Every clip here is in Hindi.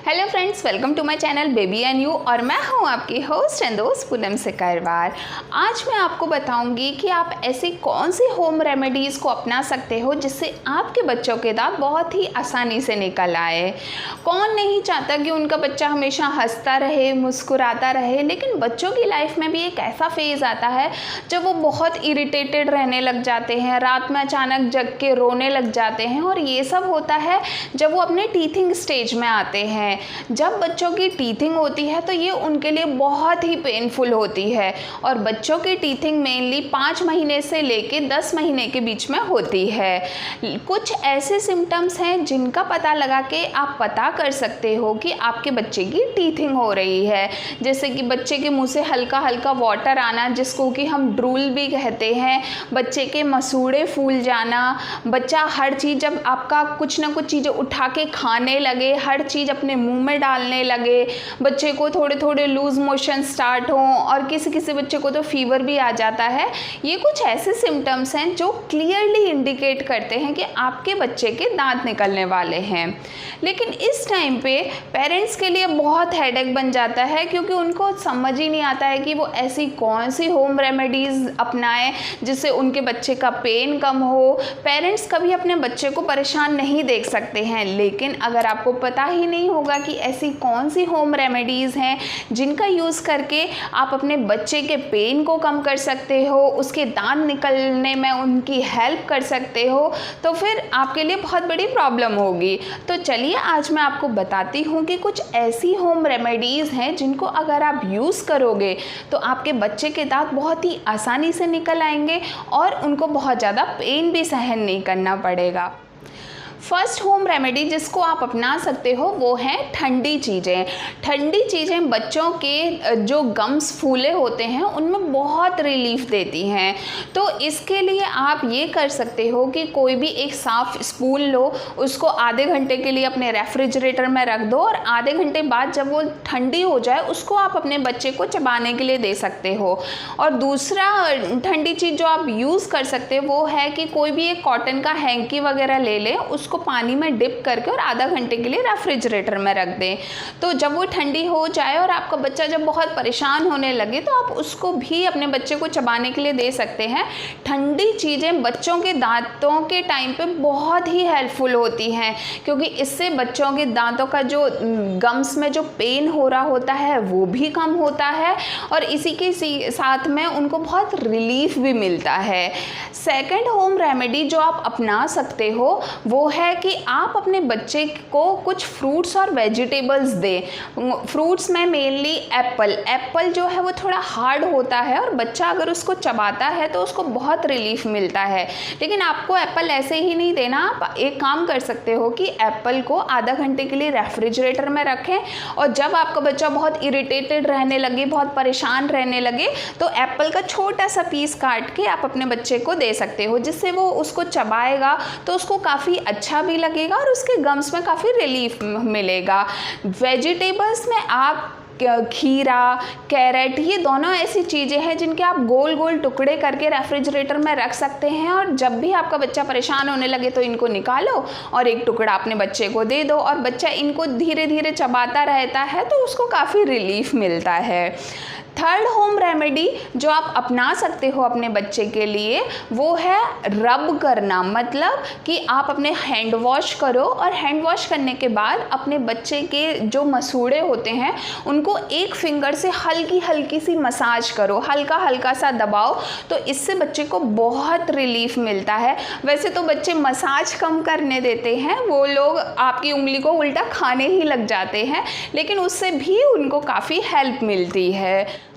Hello friends, welcome to my channel baby and you. और मैं हूं आपकी होस्ट एंड दोस्त पूनम सिकरवार। आज मैं आपको बताऊंगी कि आप ऐसी कौन सी होम रेमेडीज़ को अपना सकते हो जिससे आपके बच्चों के दांत बहुत ही आसानी से निकल आए। कौन नहीं चाहता कि उनका बच्चा हमेशा हंसता रहे, मुस्कुराता रहे, लेकिन बच्चों की लाइफ में भी एक ऐसा फेज़ आता है जब वो बहुत इरिटेटेड रहने लग जाते हैं, रात में अचानक जग के रोने लग जाते हैं। और ये सब होता है जब वो अपने टीथिंग स्टेज में आते हैं। जब बच्चों की टीथिंग होती है तो ये उनके लिए बहुत ही पेनफुल होती है। और बच्चों की टीथिंग मेनली 5 महीने से लेके 10 महीने के बीच में होती है। कुछ ऐसे सिम्टम्स हैं जिनका पता लगा के आप पता कर सकते हो कि आपके बच्चे की टीथिंग हो रही है। जैसे कि बच्चे के मुंह से हल्का हल्का वाटर आना, जिसको कि हम ड्रूल भी कहते हैं। बच्चे के मसूड़े फूल जाना, बच्चा हर चीज़ जब आपका कुछ ना कुछ चीज़ें उठा के खाने लगे, हर चीज़ अपने मुंह में डालने लगे, बच्चे को थोड़े थोड़े लूज मोशन स्टार्ट हों, और किसी किसी बच्चे को तो फीवर भी आ जाता है। ये कुछ ऐसे सिम्टम्स हैं जो क्लियरली इंडिकेट करते हैं कि आपके बच्चे के दांत निकलने वाले हैं। लेकिन इस टाइम पे पेरेंट्स के लिए बहुत हेडेक बन जाता है, क्योंकि उनको समझ ही नहीं आता है कि वो ऐसी कौन सी होम रेमेडीज़ अपनाएं जिससे उनके बच्चे का पेन कम हो। पेरेंट्स कभी अपने बच्चे को परेशान नहीं देख सकते हैं, लेकिन अगर आपको पता ही नहीं होगा कि ऐसी कौन सी होम रेमेडीज़ हैं जिनका यूज़ करके आप अपने बच्चे के पेन को कम कर सकते हो, उसके दांत निकलने में उनकी हेल्प कर सकते हो, तो फिर आपके लिए बहुत बड़ी प्रॉब्लम होगी। तो चलिए आज मैं आपको बताती हूँ कि कुछ ऐसी होम रेमेडीज़ हैं जिनको अगर आप यूज़ करोगे तो आपके बच्चे के दांत बहुत ही आसानी से निकल आएंगे और उनको बहुत ज़्यादा पेन भी सहन नहीं करना पड़ेगा। फर्स्ट होम रेमेडी जिसको आप अपना सकते हो वो है ठंडी चीज़ें। ठंडी चीज़ें बच्चों के जो गम्स फूले होते हैं उनमें बहुत रिलीफ देती हैं। तो इसके लिए आप ये कर सकते हो कि कोई भी एक साफ़ स्पून लो, उसको आधे घंटे के लिए अपने रेफ्रिजरेटर में रख दो, और आधे घंटे बाद जब वो ठंडी हो जाए उसको आप अपने बच्चे को चबाने के लिए दे सकते हो। और दूसरा ठंडी चीज़ जो आप यूज़ कर सकते हो वो है कि कोई भी एक कॉटन का हैंकी वगैरह ले लें, उसको पानी में डिप करके और आधा घंटे के लिए रेफ्रिजरेटर में रख दें। तो जब वो ठंडी हो जाए और आपका बच्चा जब बहुत परेशान होने लगे तो आप उसको भी अपने बच्चे को चबाने के लिए दे सकते हैं। ठंडी चीज़ें बच्चों के दांतों के टाइम पे बहुत ही हेल्पफुल होती हैं, क्योंकि इससे बच्चों के दांतों का जो गम्स में जो पेन हो रहा होता है वो भी कम होता है, और इसी के साथ में उनको बहुत रिलीफ भी मिलता है। सेकंड होम रेमेडी जो आप अपना सकते हो वो है कि आप अपने बच्चे को कुछ फ्रूट्स और वेजिटेबल्स दें। फ्रूट्स में मेनली एप्पल जो है वो थोड़ा हार्ड होता है, और बच्चा अगर उसको चबाता है तो उसको बहुत रिलीफ मिलता है। लेकिन आपको एप्पल ऐसे ही नहीं देना। आप एक काम कर सकते हो कि एप्पल को आधा घंटे के लिए रेफ्रिजरेटर में रखें, और जब आपका बच्चा बहुत इरिटेटेड रहने लगे, बहुत परेशान रहने लगे, तो एप्पल का छोटा सा पीस काट के आप अपने बच्चे को दे सकते हो, जिससे वो उसको चबाएगा तो उसको काफ़ी अच्छा भी लगेगा और उसके गम्स में काफ़ी रिलीफ मिलेगा। वेजिटेबल्स में आप खीरा, कैरेट, ये दोनों ऐसी चीज़ें हैं जिनके आप गोल गोल टुकड़े करके रेफ्रिजरेटर में रख सकते हैं, और जब भी आपका बच्चा परेशान होने लगे तो इनको निकालो और एक टुकड़ा अपने बच्चे को दे दो, और बच्चा इनको धीरे धीरे चबाता रहता है तो उसको काफ़ी रिलीफ मिलता है। थर्ड होम रेमेडी जो आप अपना सकते हो अपने बच्चे के लिए वो है रब करना। मतलब कि आप अपने हैंड वॉश करो, और हैंड वॉश करने के बाद अपने बच्चे के जो मसूड़े होते हैं उनको एक फिंगर से हल्की हल्की सी मसाज करो, हल्का हल्का सा दबाओ, तो इससे बच्चे को बहुत रिलीफ मिलता है। वैसे तो बच्चे मसाज कम करने देते हैं, वो लोग आपकी उंगली को उल्टा खाने ही लग जाते हैं, लेकिन उससे भी उनको काफ़ी हेल्प मिलती है।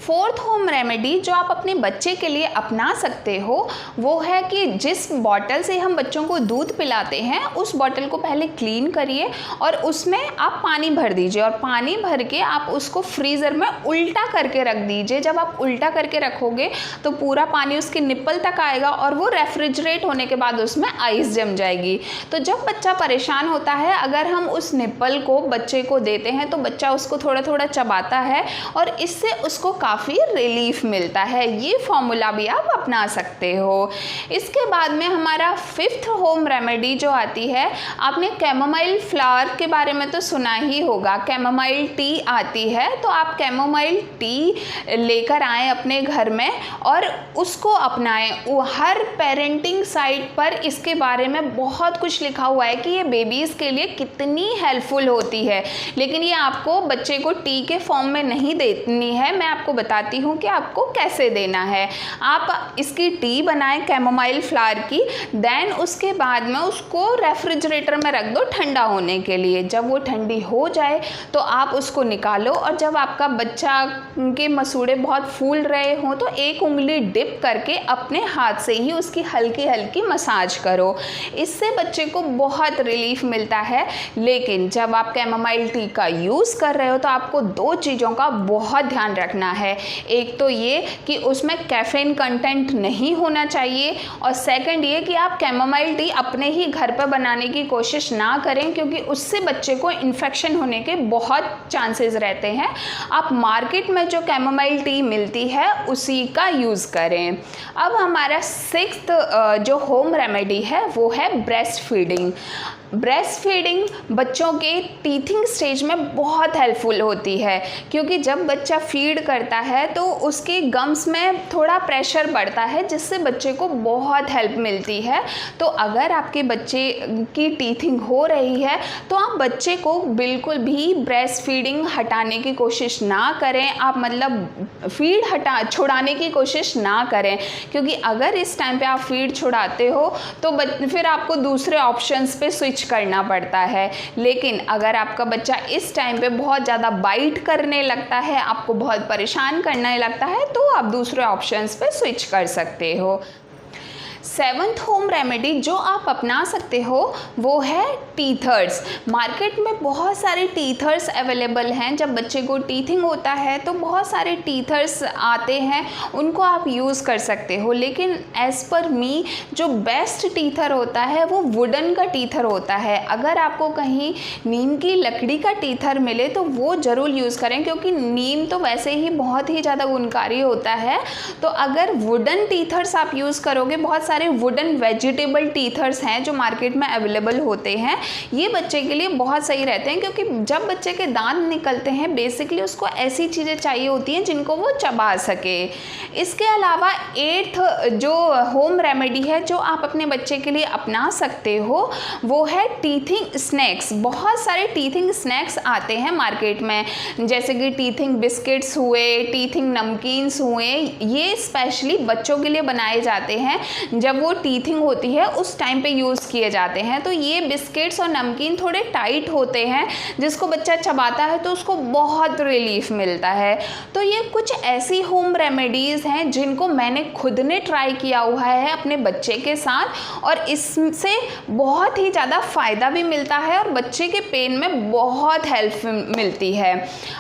फोर्थ होम रेमेडी जो आप अपने बच्चे के लिए अपना सकते हो वो है कि जिस बॉटल से हम बच्चों को दूध पिलाते हैं उस बॉटल को पहले क्लीन करिए, और उसमें आप पानी भर दीजिए, और पानी भर के आप उसको फ्रीज़र में उल्टा करके रख दीजिए। जब आप उल्टा करके रखोगे तो पूरा पानी उसके निप्पल तक आएगा, और वो रेफ्रिजरेट होने के बाद उसमें आइस जम जाएगी। तो जब बच्चा परेशान होता है, अगर हम उस निप्पल को बच्चे को देते हैं तो बच्चा उसको थोड़ा थोड़ा चबाता है, और इससे उसको काफ़ी काफ़ी रिलीफ मिलता है। ये फॉर्मूला भी आप अपना सकते हो। इसके बाद में हमारा 5th होम रेमेडी जो आती है, आपने कैमोमाइल फ्लावर के बारे में तो सुना ही होगा। कैमोमाइल टी आती है, तो आप कैमोमाइल टी लेकर आएँ अपने घर में और उसको अपनाएं। हर पेरेंटिंग साइट पर इसके बारे में बहुत कुछ लिखा हुआ है कि ये बेबीज़ के लिए कितनी हेल्पफुल होती है, लेकिन ये आपको बच्चे को टी के फॉर्म में नहीं देनी है। मैं आपको बताती हूँ कि आपको कैसे देना है। आप इसकी टी बनाएं कैमोमाइल फ्लावर की, देन उसके बाद में उसको रेफ्रिजरेटर में रख दो ठंडा होने के लिए। जब वो ठंडी हो जाए तो आप उसको निकालो, और जब आपका बच्चा के मसूड़े बहुत फूल रहे हों तो एक उंगली डिप करके अपने हाथ से ही उसकी हल्की हल्की मसाज करो। इससे बच्चे को बहुत रिलीफ मिलता है। लेकिन जब आप कैमोमाइल टी का यूज़ कर रहे हो तो आपको 2 चीज़ों का बहुत ध्यान रखना है। एक तो ये कि उसमें कैफीन कंटेंट नहीं होना चाहिए, और सेकंड ये कि आप कैमोमाइल टी अपने ही घर पर बनाने की कोशिश ना करें, क्योंकि उससे बच्चे को इन्फेक्शन होने के बहुत चांसेस रहते हैं। आप मार्केट में जो कैमोमाइल टी मिलती है उसी का यूज़ करें। अब हमारा 6th जो होम रेमेडी है वो है ब्रेस्ट फीडिंग। ब्रेस्ट फीडिंग बच्चों के टीथिंग स्टेज में बहुत हेल्पफुल होती है, क्योंकि जब बच्चा फीड करता है तो उसके गम्स में थोड़ा प्रेशर पड़ता है, जिससे बच्चे को बहुत हेल्प मिलती है। तो अगर आपके बच्चे की टीथिंग हो रही है तो आप बच्चे को बिल्कुल भी ब्रेस्ट फीडिंग हटाने की कोशिश ना करें। आप मतलब फीड छुड़ाने की कोशिश ना करें, क्योंकि अगर इस टाइम पे आप फीड छुड़ाते हो तो फिर आपको दूसरे ऑप्शंस पे स्विच करना पड़ता है। लेकिन अगर आपका बच्चा इस टाइम पे बहुत ज़्यादा बाइट करने लगता है, आपको बहुत परेशान करने लगता है, तो आप दूसरे ऑप्शंस पे स्विच कर सकते हो। 7th होम रेमेडी जो आप अपना सकते हो वो है टीथर्स। मार्केट में बहुत सारे टीथर्स अवेलेबल हैं। जब बच्चे को टीथिंग होता है तो बहुत सारे टीथर्स आते हैं, उनको आप यूज़ कर सकते हो। लेकिन एज़ पर मी जो बेस्ट टीथर होता है वो वुडन का टीथर होता है। अगर आपको कहीं नीम की लकड़ी का टीथर मिले तो वो ज़रूर यूज़ करें, क्योंकि नीम तो वैसे ही बहुत ही ज़्यादा गुणकारी होता है। तो अगर वुडन टीथर्स आप यूज़ करोगे, बहुत सारे वुडन वेजिटेबल टीथर्स हैं जो मार्केट में अवेलेबल होते हैं, ये बच्चे के लिए बहुत सही रहते हैं, क्योंकि जब बच्चे के दांत निकलते हैं बेसिकली उसको ऐसी चीज़ें चाहिए होती हैं जिनको वो चबा सके। इसके अलावा 8th जो होम रेमेडी है जो आप अपने बच्चे के लिए अपना सकते हो वो है टीथिंग स्नैक्स। बहुत सारे टीथिंग स्नैक्स आते हैं मार्केट में, जैसे कि टीथिंग बिस्किट्स हुए, टीथिंग नमकीन्स हुए। ये स्पेशली बच्चों के लिए बनाए जाते हैं। जब वो टीथिंग होती है उस टाइम पे यूज़ किए जाते हैं। तो ये बिस्किट्स और नमकीन थोड़े टाइट होते हैं, जिसको बच्चा चबाता है तो उसको बहुत रिलीफ मिलता है। तो ये कुछ ऐसी होम रेमेडीज़ हैं जिनको मैंने खुद ने ट्राई किया हुआ है अपने बच्चे के साथ, और इससे बहुत ही ज़्यादा फ़ायदा भी मिलता है और बच्चे के पेन में बहुत हेल्प मिलती है।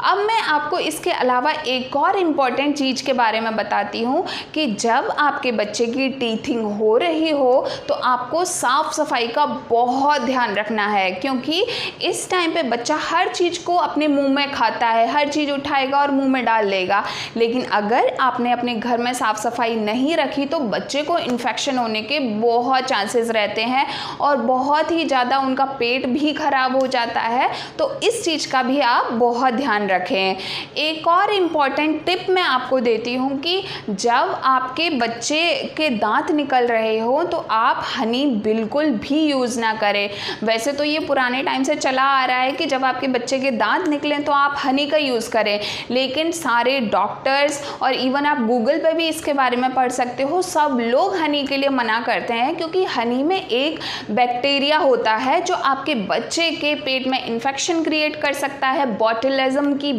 अब मैं आपको इसके अलावा एक और इम्पॉर्टेंट चीज़ के बारे में बताती हूँ कि जब आपके बच्चे की टीथिंग हो रही हो तो आपको साफ सफाई का बहुत ध्यान रखना है, क्योंकि इस टाइम पे बच्चा हर चीज़ को अपने मुंह में खाता है, हर चीज़ उठाएगा और मुंह में डाल लेगा। लेकिन अगर आपने अपने घर में साफ सफाई नहीं रखी तो बच्चे को इन्फेक्शन होने के बहुत चांसेस रहते हैं और बहुत ही ज़्यादा उनका पेट भी खराब हो जाता है। तो इस चीज़ का भी आप बहुत ध्यान रखें। एक और इम्पॉर्टेंट टिप मैं आपको देती हूँ कि जब आपके बच्चे के दांत निकल रहे हो तो आप हनी बिल्कुल भी यूज़ ना करें। वैसे तो ये पुराने टाइम से चला आ रहा है कि जब आपके बच्चे के दांत निकलें तो आप हनी का यूज़ करें, लेकिन सारे डॉक्टर्स और इवन आप गूगल पे भी इसके बारे में पढ़ सकते हो, सब लोग हनी के लिए मना करते हैं, क्योंकि हनी में एक बैक्टीरिया होता है जो आपके बच्चे के पेट में इन्फेक्शन क्रिएट कर सकता है, बॉटुलिज्म की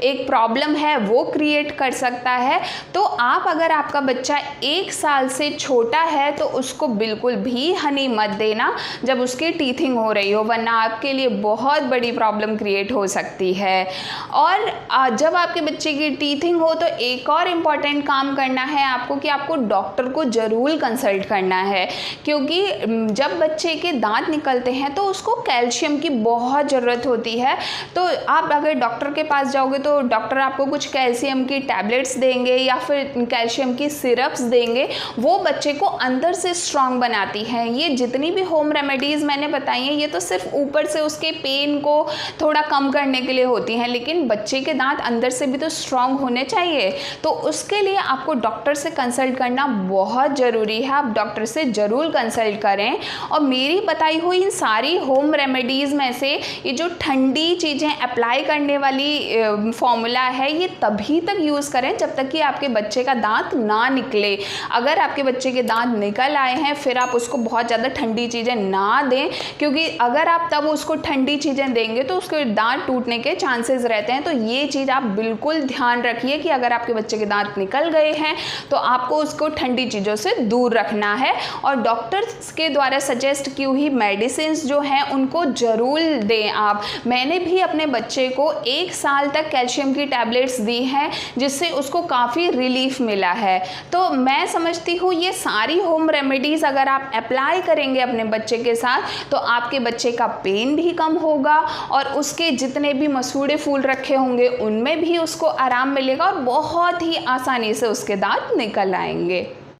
एक प्रॉब्लम है वो क्रिएट कर सकता है। तो आप अगर आपका बच्चा 1 साल से छोटा है तो उसको बिल्कुल भी हनी मत देना जब उसकी टीथिंग हो रही हो, वरना आपके लिए बहुत बड़ी प्रॉब्लम क्रिएट हो सकती है। और जब आपके बच्चे की टीथिंग हो तो एक और इम्पॉर्टेंट काम करना है आपको कि आपको डॉक्टर को ज़रूर कंसल्ट करना है, क्योंकि जब बच्चे के दांत निकलते हैं तो उसको कैल्शियम की बहुत ज़रूरत होती है। तो आप अगर डॉक्टर के पास जाओगे तो डॉक्टर आपको कुछ कैल्शियम की टैबलेट्स देंगे या फिर कैल्शियम की सिरप्स देंगे, वो बच्चे को अंदर से स्ट्रांग बनाती हैं। ये जितनी भी होम रेमेडीज़ मैंने बताई हैं ये तो सिर्फ ऊपर से उसके पेन को थोड़ा कम करने के लिए होती हैं, लेकिन बच्चे के दांत अंदर से भी तो स्ट्रांग होने चाहिए। तो उसके लिए आपको डॉक्टर से कंसल्ट करना बहुत ज़रूरी है। आप डॉक्टर से ज़रूर कंसल्ट करें। और मेरी बताई हुई इन सारी होम रेमेडीज़ में से ये जो ठंडी चीज़ें अप्लाई करने वाली फॉर्मूला है ये तभी तक यूज़ करें जब तक कि आपके बच्चे का दांत ना निकले। अगर आपके बच्चे के दांत निकल आए हैं फिर आप उसको बहुत ज़्यादा ठंडी चीज़ें ना दें, क्योंकि अगर आप तब उसको ठंडी चीज़ें देंगे तो उसके दांत टूटने के चांसेस रहते हैं। तो ये चीज़ आप बिल्कुल ध्यान रखिए कि अगर आपके बच्चे के दांत निकल गए हैं तो आपको उसको ठंडी चीज़ों से दूर रखना है। और डॉक्टर्स के द्वारा सजेस्ट की हुई मेडिसिन जो हैं उनको ज़रूर दें आप। मैंने भी अपने बच्चे को 1 साल तक कैल्शियम की टैबलेट्स दी हैं जिससे उसको काफ़ी रिलीफ मिला है। तो मैं समझती हूँ ये सारी होम रेमेडीज़ अगर आप अप्लाई करेंगे अपने बच्चे के साथ तो आपके बच्चे का पेन भी कम होगा और उसके जितने भी मसूड़े फूल रखे होंगे उनमें भी उसको आराम मिलेगा और बहुत ही आसानी से उसके दांत निकल आएंगे।